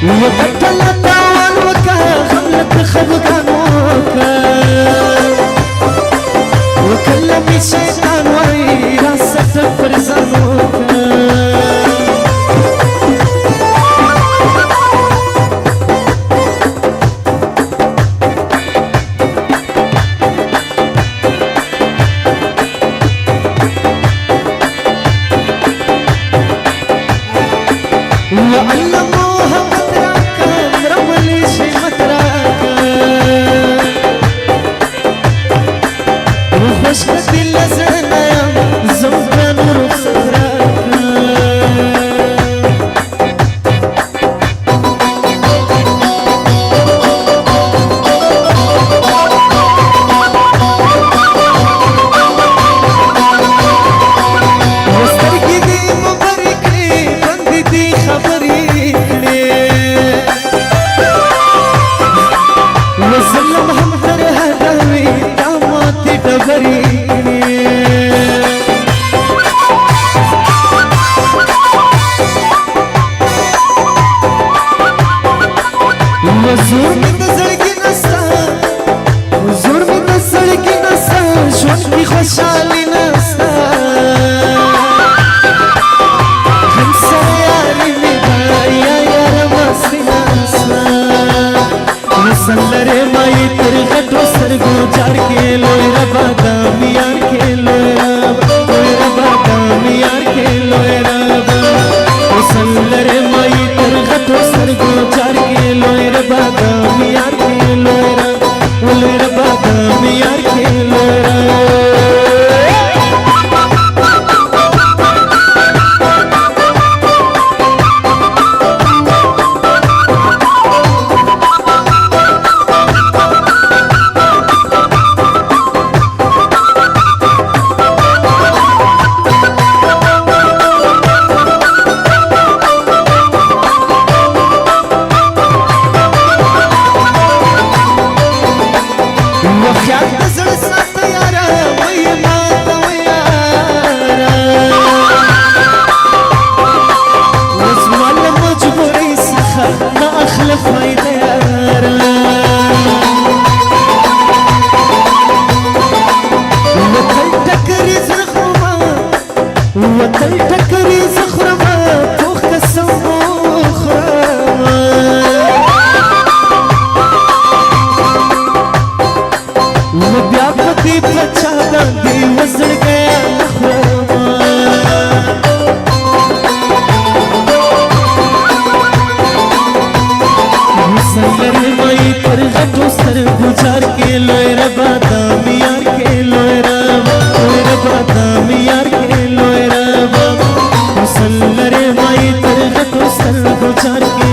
وبطل التعاون وكا خلت خفقان وكا وكلمي شيطان وعي راسة فرزان وكا وعلموها متراكا مرملي شي متراكا وخش قدي اللزانة يا زوجة نور صدراكا وسترقي دي مباركي بندي دي خبري وظلم هم در هدوي داماتي دبري وزور من زړګي نستا وزور من زړګي نستا ژوند می خوشالي نستا هم سره یاري می یا یار مستي نستا وسلره مای تر غټو سترګو جاړ کې لوی ربا دام یار کې لوی ربا دام یار کې لوی ربا وسلره مای تر غټو سترګو جاړ کې لوی ربا دام یار کې لوی ربا دام یار کې لوی وخیال دزړ سات یارا وای ما ته یارا وسمال مجبورې څخه ما اخلف فائدہ یارا وتل ټکرې زخرما وتل ټکرې زخرما توخ قسم خرما وبیا پتی پچا باندې وزړ گیا نخرما وسلر مای پر غټو سترګو جار کې لوی ربا دام یار کې لوی ربا دام یار کې لوی ربا وسلر مای پر غټو سترګو جار کې